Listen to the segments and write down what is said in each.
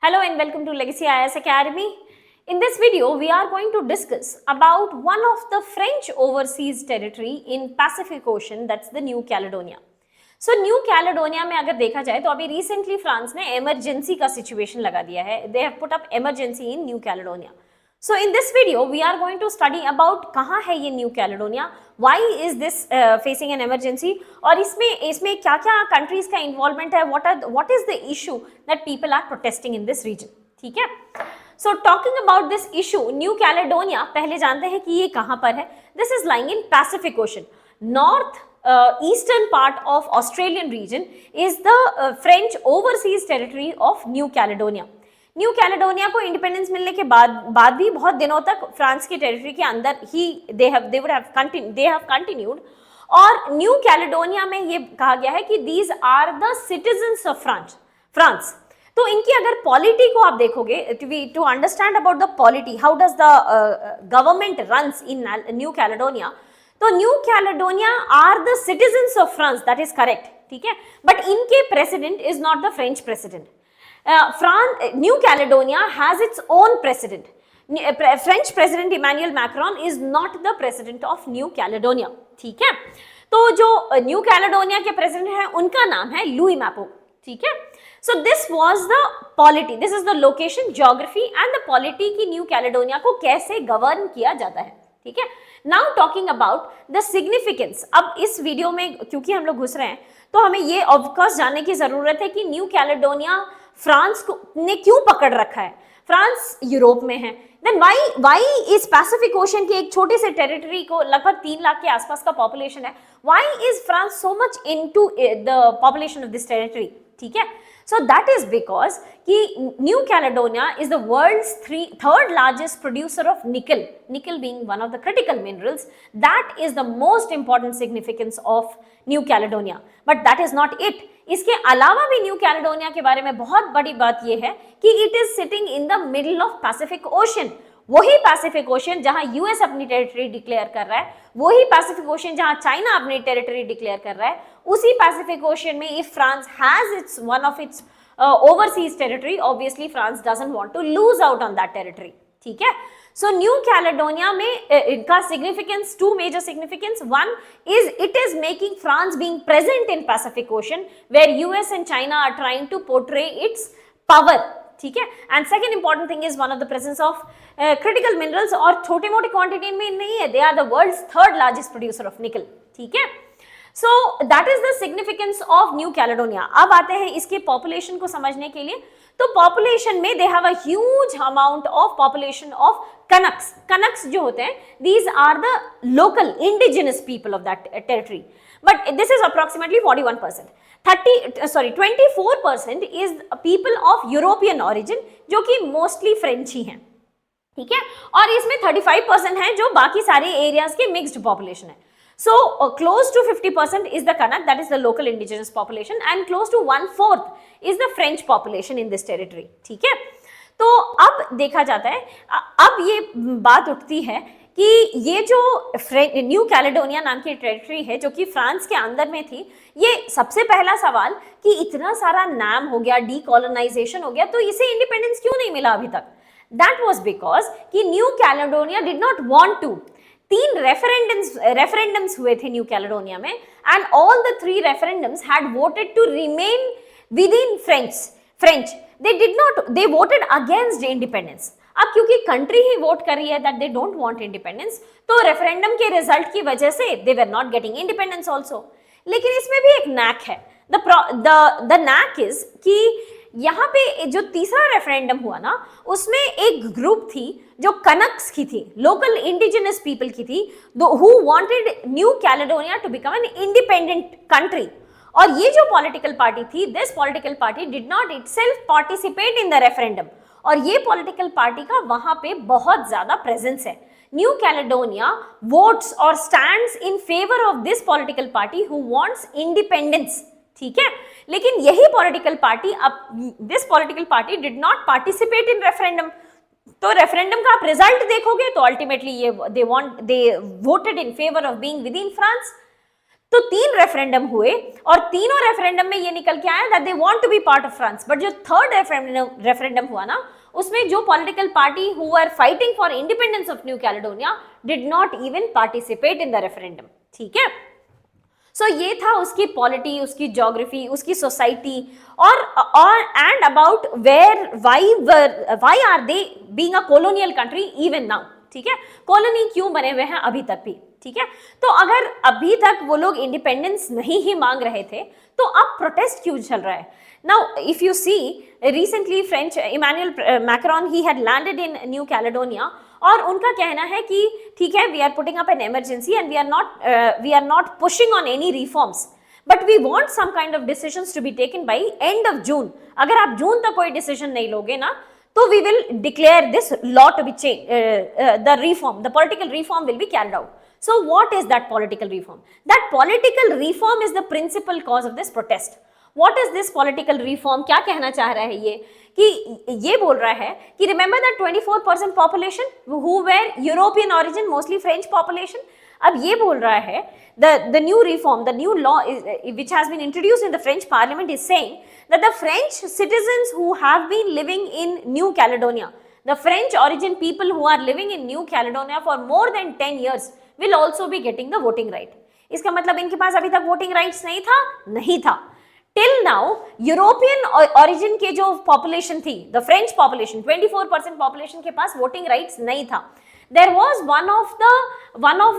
Hello and welcome to Legacy IAS Academy. In this video, we are going to discuss about one of the French overseas territory in Pacific Ocean, that's the New Caledonia. So New Caledonia में अगर देखा जाए तो अभी recently France ने emergency का situation लगा दिया है. They have put up emergency in New Caledonia. So in this video, we are going to study about कहाँ है ये New Caledonia, why is this facing an emergency और इसमें क्या-क्या countries का involvement है, what is the issue that people are protesting in this region, ठीक है? So talking about this issue, New Caledonia पहले जानते हैं कि ये कहाँ पर है. This is lying in Pacific Ocean. North eastern part of Australian region is the French overseas territory of New Caledonia. New Caledonia को इंडिपेंडेंस मिलने के बाद भी बहुत दिनों तक फ्रांस की टेरिटरी के अंदर ही दे हैव कंटिन्यूड. और न्यू कैलेडोनिया में ये कहा गया है कि these are the citizens of France. तो इनकी अगर पॉलिटी को आप देखोगे, to understand about the polity, how does the government runs in New Caledonia, तो New Caledonia are the citizens of France, that is correct, ठीक है. बट इनके president is not the French president. New Caledonia has its own president. French President Emmanuel Macron is not the president of New Caledonia. ठीक है. तो जो new Caledonia के president हैं उनका नाम है लुई मैपो. ठीक है. So this was the polity. This is the location, geography and the polity की न्यू कैलेडोनिया को कैसे गवर्न किया जाता है. ठीक है. Now talking about the significance. अब इस वीडियो में क्योंकि हम लोग घुस रहे हैं तो हमें ये ऑफकोर्स जानने की जरूरत है कि न्यू कैलेडोनिया फ्रांस को ने क्यों पकड़ रखा है. फ्रांस यूरोप में है. देन व्हाई इस पैसिफिक ओशन की एक छोटे से टेरिटरी को लगभग 3 लाख के आसपास का पॉपुलेशन है. Why is France so much into the population of this territory. ठीक है. So that is because कि New Caledonia is the world's third largest producer of nickel. Nickel being one of the critical minerals. That is the most important significance of New Caledonia. But that is not it. इसके अलावा भी new Caledonia के बारे में बहुत बड़ी बात यह है कि it is sitting in the middle of Pacific ocean. वही पैसिफिक ओशन जहां यूएस अपनी टेरिटरी डिक्लेयर कर रहा है, वही पैसिफिक ओशन जहां चाइना अपनी टेरिटरी डिक्लेयर कर रहा है, उसी पैसिफिक ओशन में if France has its one of its overseas territory, obviously France doesn't want to lose out on that territory. ठीक है. So New Caledonia में इनका significance, two major significance. One is it is making France being present in Pacific Ocean where US and China are trying to portray its power. ठीक है. And second important thing is one of the presence of critical minerals और छोटे मोटे quantity में नहीं है. They are the world's third largest producer of nickel. ठीक है. So that is the significance of New Caledonia. अब आते हैं इसके population को समझने के लिए. तो population में they have a huge amount of population of Canucks. Canucks जो होते हैं, these are the local indigenous people of that territory. But this is approximately 41%. 24% is people of European origin जो कि mostly French ही हैं. ठीक है. और इसमें 35% हैं जो बाकी सारे areas के mixed population है. So close to 50% is the Kanak, that is the local indigenous population, and close to 1/4 is the French population in this territory. ठीक है. तो अब देखा जाता है, अब ये बात उठती है कि ये जो न्यू कैलेडोनिया नाम की टेरिटरी है जो कि फ्रांस के अंदर में थी, ये सबसे पहला सवाल कि इतना सारा नाम हो गया, डीकोलोनाइजेशन हो गया, तो इसे इंडिपेंडेंस क्यों नहीं मिला अभी तक. दैट वाज बिकॉज कि new Caledonia did not want to. 3 referendums हुए थे न्यू कैलेडोनिया में and all the 3 referendums had voted to remain within French. They voted against independence. अब क्योंकि कंट्री ही वोट कर रही है that they don't want independence, तो रेफरेंडम के रिजल्ट की वजह से they were not getting independence also. लेकिन इसमें भी एक नैक है. द नैक इज कि यहाँ पे जो तीसरा रेफरेंडम हुआ ना, उसमें एक ग्रुप थी जो कनक्स की थी, लोकल इंडिजिनस पीपल की थी, who wanted New Caledonia to become an independent country. और ये जो पॉलिटिकल पार्टी थी, this political party did not itself participate in the referendum. और ये पॉलिटिकल पार्टी का वहां पे बहुत ज्यादा प्रेजेंस है. न्यू कैलेडोनिया वोट्स और stands in favour of this political party who wants independence. ठीक है. लेकिन यही पॉलिटिकल पार्टी, अब this political party did not participate in referendum. तो रेफरेंडम का आप रिजल्ट देखोगे तो अल्टीमेटली ये दे voted in favour of being with in France. तो 3 रेफरेंडम हुए और तीनों रेफरेंडम में ये निकल के आया that they want to be part of France, but जो थर्ड रेफरेंडम हुआ ना, उसमें जो political party who are fighting for independence of New Caledonia did not even participate in the referendum. ठीक है, सो ये था उसकी पॉलिटी, उसकी ज्योग्राफी, उसकी सोसाइटी और and about where why are they being a colonial country even now. ठीक है, कॉलोनी क्यों बने हुए हैं अभी तक भी। ठीक है, तो अगर अभी तक वो लोग इंडिपेंडेंस नहीं ही मांग रहे थे तो अब प्रोटेस्ट क्यों चल रहा है। Now if you see recently French Emmanuel Macron he had landed in New Caledonia और उनका कहना है कि ठीक है, we are putting up an emergency and we are not pushing on any reforms but we want some kind of decisions to be taken by end of June. अगर आप जून तक कोई डिसीजन नहीं लोगे ना तो we will declare this law to be changed, the political reform will be carried out. So what is that political reform? That political reform is the principal cause of this protest. What is this political reform? क्या कहना चाह रहा है ये कि ये बोल रहा है कि remember that 24% population who were European origin, mostly French population. अब ये बोल रहा है the new reform, the new law which has been introduced in the French parliament is saying that the French citizens who have been living in New Caledonia, the French origin people who are living in New Caledonia for more than 10 years will also be getting the voting right. इसका मतलब इनके पास अभी तक voting rights नहीं था। Till now, European origin के जो population थी, the French population, 24% population के पास voting rights नहीं था। There was one of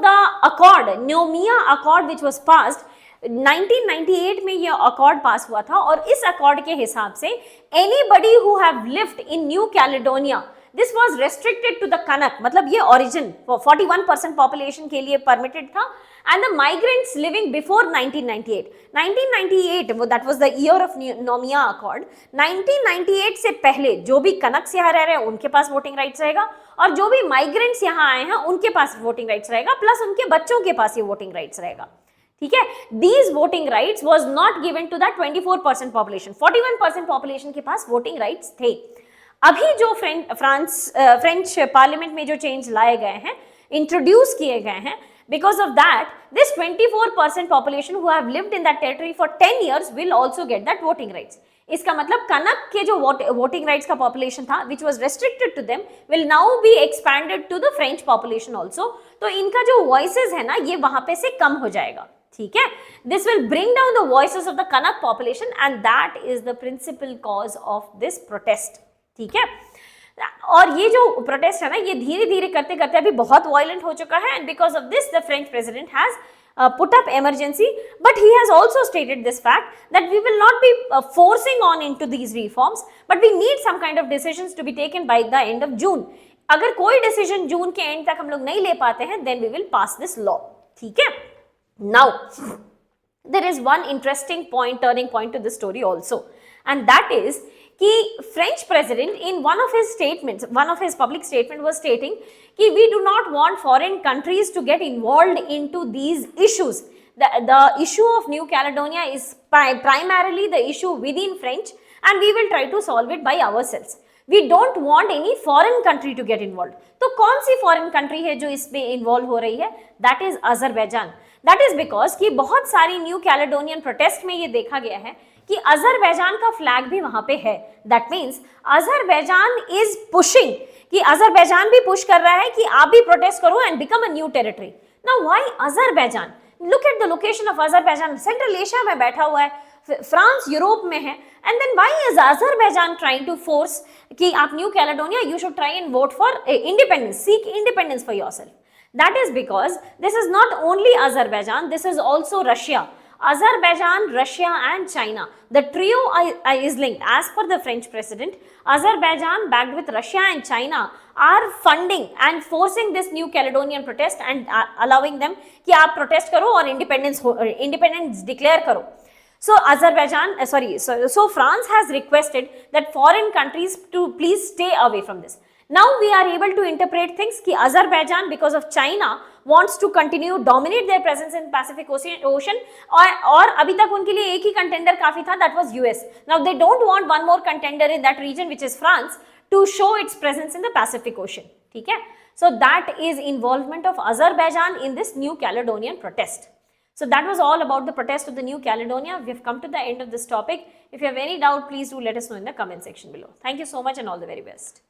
the accord, Noumea Accord, which was passed 1998 में ये अकॉर्ड पास हुआ था और इस अकॉर्ड के हिसाब से anybody who have lived in New Caledonia, this was restricted to the Kanak, मतलब ये origin 41% population के लिए permitted था and the migrants living before 1998 that was the year of Noumea Accord। 1998 से पहले जो भी कनक्स यहाँ रह रहे हैं उनके पास वोटिंग राइट्स रहेगा और जो भी माइग्रेंट्स यहाँ आए हैं उनके पास वोटिंग राइट्स रहेगा, प्लस उनके बच्चों के पास ये वोटिंग राइट्स रहेगा। ठीक है, these voting rights was not given to that 24% population, 41% population के पास वोटिंग राइट्स थे। अभी जो फ्रेंच पार्लियामेंट में जो चेंज लाए गए हैं, इंट्रोड्यूस किए गए हैं, because of that this 24% population who have lived in that territory for 10 years will also get that voting rights। इसका मतलब कनक के जो वोटिंग राइट्स का पॉपुलेशन था which was restricted to them will now be expanded to the French population also। तो इनका जो voices है ना ये वहां पे से कम हो जाएगा। ठीक है, this will bring down the voices of the Kanak population and that is the principal cause of this protest। ठीक है, और ये जो प्रोटेस्ट है ना ये धीरे धीरे करते करते अभी बहुत वायलेंट हो चुका है and because of this the French president has put up emergency, but he has also stated this fact that we will not be forcing on into these reforms, but we need some kind of decisions to be taken by the end of June। अगर कोई decision जून के and तक हम लोग नहीं ले पाते हैं then we will pass this law। ठीक है, now there is one interesting point, turning point to this story also, and that is कि French president in one of his public statement was stating कि we do not want foreign countries to get involved into these issues। The issue of New Caledonia is primarily the issue within French and we will try to solve it by ourselves। We don't want any foreign country to get involved। तो कौन सी foreign country है जो इसमें involve हो रही है? That is Azerbaijan। That is because कि बहुत सारी न्यू कैलेडोनियन प्रोटेस्ट में ये देखा गया है कि अजरबैजान का फ्लैग भी वहां पे है। That means Azerbaijan is pushing कि अजरबैजान भी पुश कर रहा है कि आप भी प्रोटेस्ट करो and become a new territory. Now why Azerbaijan? Look at the location of Azerbaijan, central Asia में बैठा हुआ है, फ्रांस यूरोप में है, and then why is Azerbaijan trying to force कि आप New Caledonia you should try and vote for independence, seek independence for yourself. That is because this is not only Azerbaijan, this is also Russia। Azerbaijan, Russia and China, the trio is linked। As per the French president, Azerbaijan backed with Russia and China are funding and forcing this New Caledonian protest and allowing them कि आप protest करो और independence declare करो। So so France has requested that foreign countries to please stay away from this। Now we are able to interpret things कि Azerbaijan because of China wants to continue dominate their presence in Pacific Ocean और अभी तक उनके लिए एक ही contender काफी था, that was US। Now they don't want one more contender in that region which is France to show its presence in the Pacific Ocean। ठीक है, so that is involvement of Azerbaijan in this New Caledonian protest। So that was all about the protest of the New Caledonia. We have come to the end of this topic. If you have any doubt, please do let us know in the comment section below. Thank you so much and all the very best.